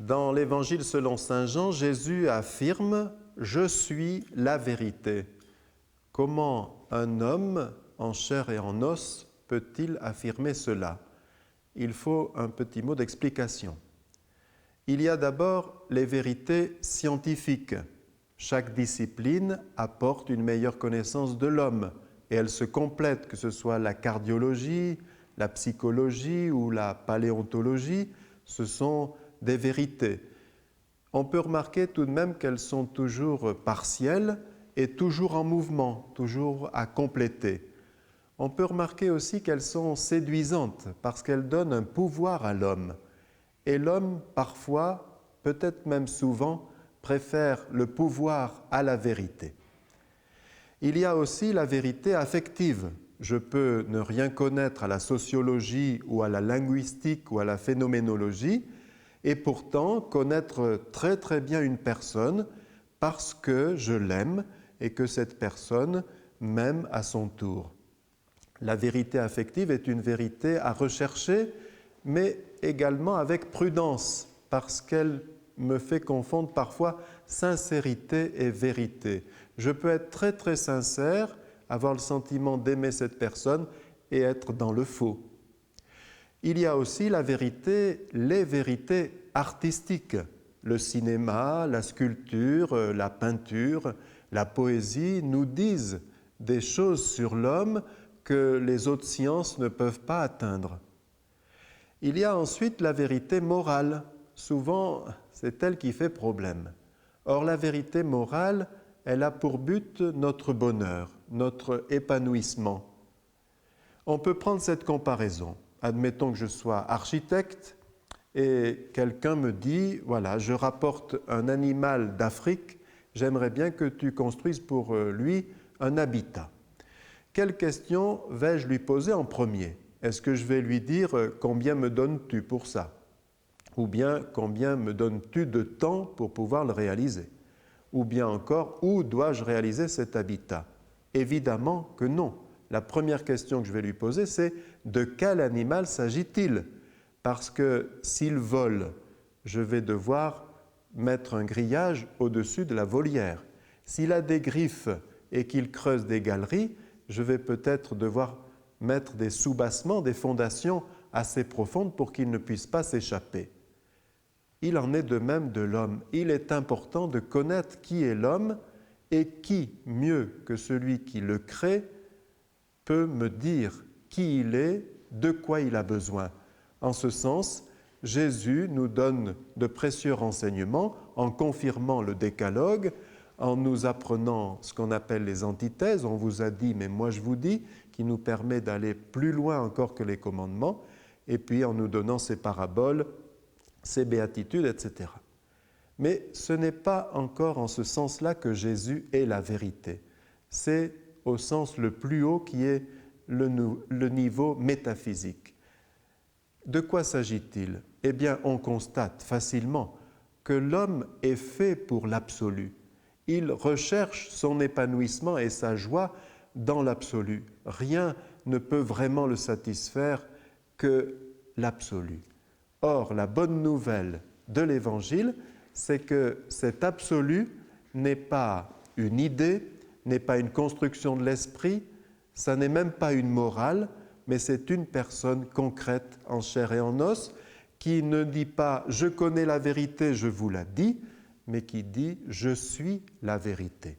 Dans l'Évangile selon saint Jean, Jésus affirme « Je suis la vérité ». Comment un homme en chair et en os peut-il affirmer cela? Il faut un petit mot d'explication. Il y a d'abord les vérités scientifiques. Chaque discipline apporte une meilleure connaissance de l'homme et elles se complètent, que ce soit la cardiologie, la psychologie ou la paléontologie, ce sont des vérités. On peut remarquer tout de même qu'elles sont toujours partielles et toujours en mouvement, toujours à compléter. On peut remarquer aussi qu'elles sont séduisantes parce qu'elles donnent un pouvoir à l'homme. Et l'homme, parfois, peut-être même souvent, préfère le pouvoir à la vérité. Il y a aussi la vérité affective. Je peux ne rien connaître à la sociologie ou à la linguistique ou à la phénoménologie et pourtant connaître très très bien une personne parce que je l'aime et que cette personne m'aime à son tour. La vérité affective est une vérité à rechercher, mais également avec prudence, parce qu'elle me fait confondre parfois sincérité et vérité. Je peux être très très sincère, avoir le sentiment d'aimer cette personne et être dans le faux. Il y a aussi la vérité, les vérités artistiques. Le cinéma, la sculpture, la peinture, la poésie nous disent des choses sur l'homme que les autres sciences ne peuvent pas atteindre. Il y a ensuite la vérité morale. Souvent, c'est elle qui fait problème. Or, la vérité morale, elle a pour but notre bonheur, notre épanouissement. On peut prendre cette comparaison. Admettons que je sois architecte et quelqu'un me dit, voilà, je rapporte un animal d'Afrique, j'aimerais bien que tu construises pour lui un habitat. Quelle question vais-je lui poser en premier? Est-ce que je vais lui dire combien me donnes-tu pour ça? Ou bien combien me donnes-tu de temps pour pouvoir le réaliser? Ou bien encore, où dois-je réaliser cet habitat? Évidemment que non. La première question que je vais lui poser, c'est de quel animal s'agit-il? Parce que s'il vole, je vais devoir mettre un grillage au-dessus de la volière. S'il a des griffes et qu'il creuse des galeries, je vais peut-être devoir mettre des soubassements, des fondations assez profondes pour qu'il ne puisse pas s'échapper. Il en est de même de l'homme. Il est important de connaître qui est l'homme et qui, mieux que celui qui le crée, peut me dire qui il est, de quoi il a besoin. En ce sens, Jésus nous donne de précieux renseignements en confirmant le décalogue, en nous apprenant ce qu'on appelle les antithèses, on vous a dit, mais moi je vous dis, qui nous permet d'aller plus loin encore que les commandements, et puis en nous donnant ces paraboles, ces béatitudes, etc. Mais ce n'est pas encore en ce sens-là que Jésus est la vérité. C'est au sens le plus haut qui est le niveau métaphysique. De quoi s'agit-il? Eh bien, on constate facilement que l'homme est fait pour l'absolu. Il recherche son épanouissement et sa joie dans l'absolu. Rien ne peut vraiment le satisfaire que l'absolu. Or, la bonne nouvelle de l'Évangile, c'est que cet absolu n'est pas une idée, n'est pas une construction de l'esprit, ça n'est même pas une morale, mais c'est une personne concrète en chair et en os qui ne dit pas « je connais la vérité, je vous la dis », mais qui dit « je suis la vérité ».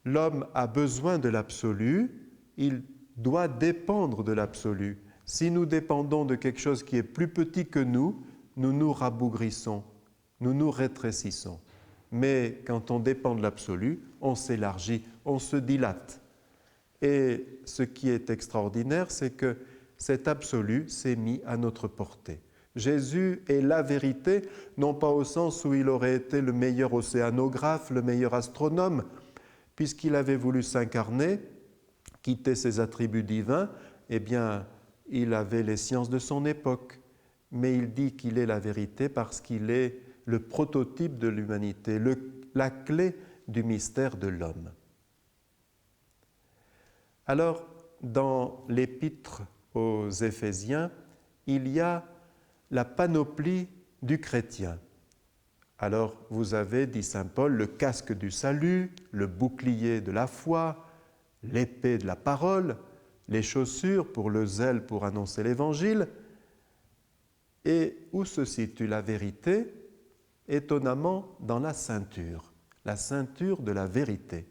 L'homme a besoin de l'absolu, il doit dépendre de l'absolu. Si nous dépendons de quelque chose qui est plus petit que nous, nous nous rabougrissons, nous nous rétrécissons. Mais quand on dépend de l'absolu, on s'élargit, on se dilate. Et ce qui est extraordinaire, c'est que cet absolu s'est mis à notre portée. Jésus est la vérité, non pas au sens où il aurait été le meilleur océanographe, le meilleur astronome, puisqu'il avait voulu s'incarner, quitter ses attributs divins, eh bien, il avait les sciences de son époque. Mais il dit qu'il est la vérité parce qu'il est le prototype de l'humanité, la clé du mystère de l'homme. Alors, dans l'épître aux Éphésiens, il y a la panoplie du chrétien. Alors vous avez, dit saint Paul, le casque du salut, le bouclier de la foi, l'épée de la parole, les chaussures pour le zèle pour annoncer l'Évangile. Et où se situe la vérité? Étonnamment, dans la ceinture de la vérité.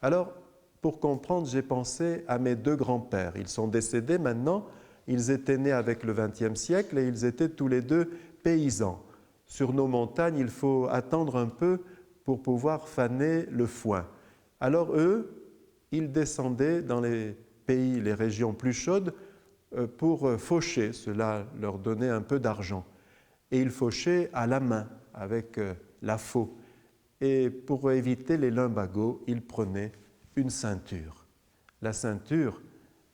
Alors, pour comprendre, j'ai pensé à mes deux grands-pères. Ils sont décédés maintenant, ils étaient nés avec le XXe siècle et ils étaient tous les deux paysans. Sur nos montagnes, il faut attendre un peu pour pouvoir faner le foin. Alors eux, ils descendaient dans les pays, les régions plus chaudes pour faucher. Cela leur donnait un peu d'argent. Et ils fauchaient à la main, avec la faux. Et pour éviter les lumbago, ils prenaient une ceinture. La ceinture,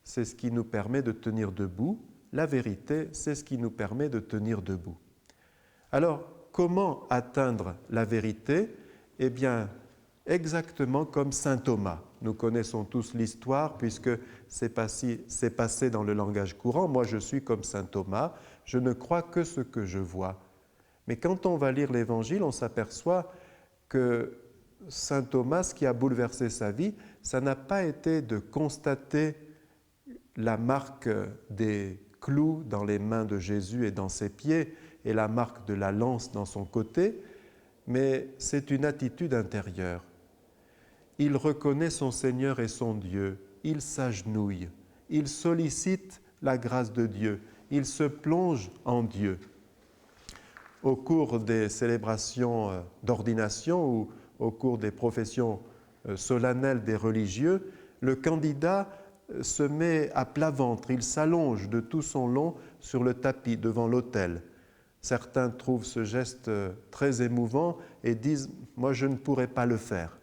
c'est ce qui nous permet de tenir debout. La vérité, c'est ce qui nous permet de tenir debout. Alors, comment atteindre la vérité? Eh bien, exactement comme saint Thomas. Nous connaissons tous l'histoire puisque c'est passé dans le langage courant. Moi, je suis comme saint Thomas, je ne crois que ce que je vois. Mais quand on va lire l'Évangile, on s'aperçoit que saint Thomas, ce qui a bouleversé sa vie, ça n'a pas été de constater la marque des clous dans les mains de Jésus et dans ses pieds et la marque de la lance dans son côté, mais c'est une attitude intérieure. Il reconnaît son Seigneur et son Dieu, il s'agenouille, il sollicite la grâce de Dieu, il se plonge en Dieu. Au cours des célébrations d'ordination ou au cours des professions solennelles des religieux, le candidat se met à plat ventre, il s'allonge de tout son long sur le tapis devant l'autel. Certains trouvent ce geste très émouvant et disent « moi je ne pourrais pas le faire ».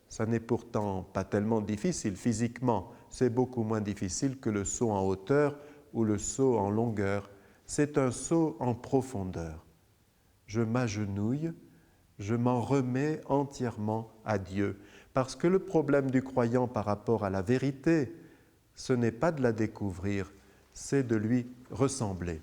Ça n'est pourtant pas tellement difficile physiquement, c'est beaucoup moins difficile que le saut en hauteur ou le saut en longueur. C'est un saut en profondeur. Je m'agenouille, je m'en remets entièrement à Dieu. Parce que le problème du croyant par rapport à la vérité, ce n'est pas de la découvrir, c'est de lui ressembler.